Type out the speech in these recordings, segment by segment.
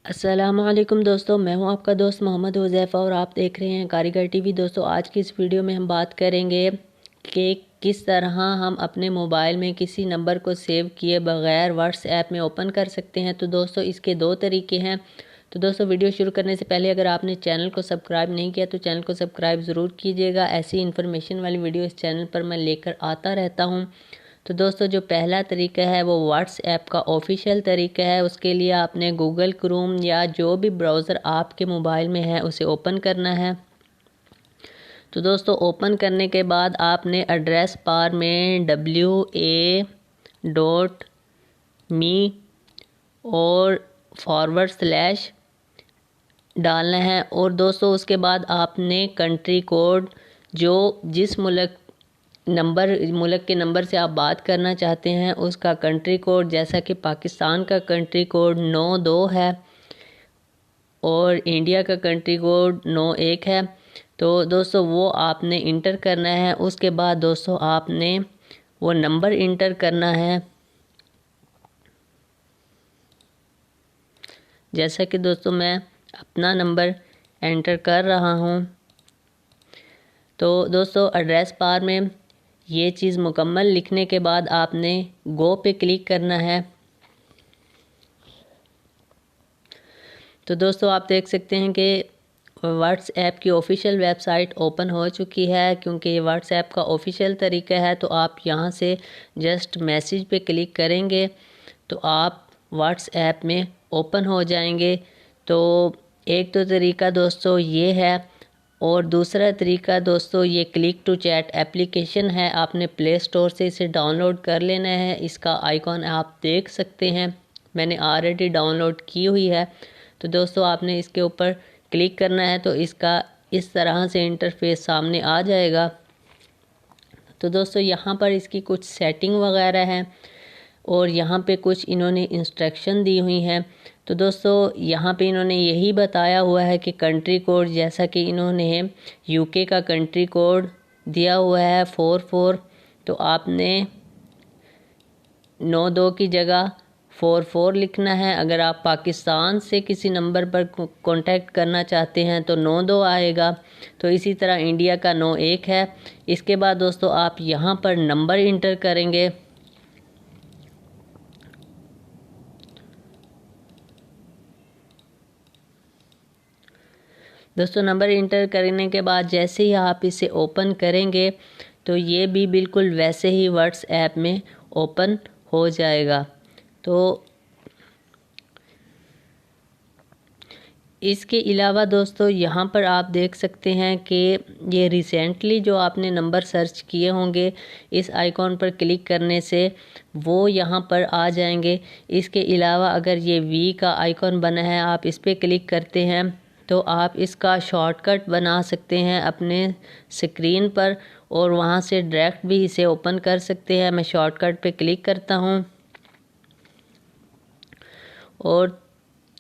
अस्सलामुअलैकुम दोस्तों, मैं हूं आपका दोस्त मोहम्मद हुज़ैफ़ा और आप देख रहे हैं कारीगर टीवी। दोस्तों, आज की इस वीडियो में हम बात करेंगे कि किस तरह हम अपने मोबाइल में किसी नंबर को सेव किए बगैर व्हाट्सएप में ओपन कर सकते हैं। तो दोस्तों, इसके दो तरीके हैं। तो दोस्तों, वीडियो शुरू करने से पहले अगर आपने चैनल को सब्सक्राइब नहीं किया तो चैनल को सब्सक्राइब ज़रूर कीजिएगा। ऐसी इन्फॉर्मेशन वाली वीडियो इस चैनल पर मैं लेकर आता रहता हूँ। तो दोस्तों, जो पहला तरीका है वो व्हाट्सएप का ऑफिशियल तरीका है। उसके लिए आपने गूगल क्रोम या जो भी ब्राउज़र आपके मोबाइल में है उसे ओपन करना है। तो दोस्तों, ओपन करने के बाद आपने एड्रेस बार में WA.me और // डालना है। और दोस्तों, उसके बाद आपने कंट्री कोड जो जिस मुल्क के नंबर से आप बात करना चाहते हैं उसका कंट्री कोड, जैसा कि पाकिस्तान का कंट्री कोड 92 है और इंडिया का कंट्री कोड 91 है। तो दोस्तों, वो आपने इंटर करना है। उसके बाद दोस्तों, आपने वो नंबर इंटर करना है, जैसा कि दोस्तों मैं अपना नंबर एंटर कर रहा हूँ। तो दोस्तों, एड्रेस बार में ये चीज़ मुकम्मल लिखने के बाद आपने गो पे क्लिक करना है। तो दोस्तों, आप देख सकते हैं कि व्हाट्सएप की ऑफ़िशियल वेबसाइट ओपन हो चुकी है। क्योंकि ये व्हाट्सएप का ऑफ़िशियल तरीका है तो आप यहाँ से जस्ट मैसेज पे क्लिक करेंगे तो आप व्हाट्सएप में ओपन हो जाएंगे। तो एक तो तरीका दोस्तों ये है, और दूसरा तरीका दोस्तों ये क्लिक टू चैट एप्लीकेशन है। आपने प्ले स्टोर से इसे डाउनलोड कर लेना है। इसका आइकॉन आप देख सकते हैं, मैंने ऑलरेडी डाउनलोड की हुई है। तो दोस्तों, आपने इसके ऊपर क्लिक करना है तो इसका इस तरह से इंटरफेस सामने आ जाएगा। तो दोस्तों, यहाँ पर इसकी कुछ सेटिंग वगैरह है और यहाँ पे कुछ इन्होंने इंस्ट्रक्शन दी हुई हैं। तो दोस्तों, यहाँ पे इन्होंने यही बताया हुआ है कि कंट्री कोड, जैसा कि इन्होंने यूके का कंट्री कोड दिया हुआ है 44, तो आपने 92 की जगह 44 लिखना है। अगर आप पाकिस्तान से किसी नंबर पर कांटेक्ट करना चाहते हैं तो 92 आएगा। तो इसी तरह इंडिया का 91 है। इसके बाद दोस्तों, आप यहाँ पर नंबर इंटर करेंगे। दोस्तों, नंबर इंटर करने के बाद जैसे ही आप इसे ओपन करेंगे तो ये भी बिल्कुल वैसे ही व्हाट्सएप में ओपन हो जाएगा। तो इसके अलावा दोस्तों, यहाँ पर आप देख सकते हैं कि ये रिसेंटली जो आपने नंबर सर्च किए होंगे इस आइकॉन पर क्लिक करने से वो यहाँ पर आ जाएंगे। इसके अलावा अगर ये वी का आइकॉन बना है, आप इस पर क्लिक करते हैं तो आप इसका शॉर्टकट बना सकते हैं अपने स्क्रीन पर और वहाँ से डायरेक्ट भी इसे ओपन कर सकते हैं। मैं शॉर्टकट पे क्लिक करता हूँ और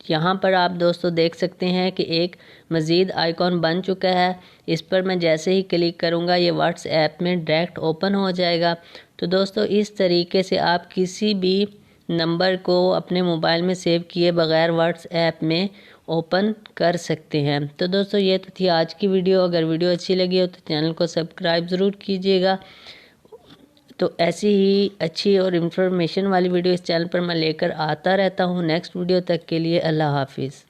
यहाँ पर आप दोस्तों देख सकते हैं कि एक मज़ीद आइकॉन बन चुका है। इस पर मैं जैसे ही क्लिक करूँगा ये व्हाट्सएप में डायरेक्ट ओपन हो जाएगा। तो दोस्तों, इस तरीके से आप किसी भी नंबर को अपने मोबाइल में सेव किए बगैर व्हाट्सएप में ओपन कर सकते हैं। तो दोस्तों, ये तो थी आज की वीडियो। अगर वीडियो अच्छी लगी हो तो चैनल को सब्सक्राइब ज़रूर कीजिएगा। तो ऐसी ही अच्छी और इन्फॉर्मेशन वाली वीडियो इस चैनल पर मैं लेकर आता रहता हूँ। नेक्स्ट वीडियो तक के लिए अल्लाह हाफिज़।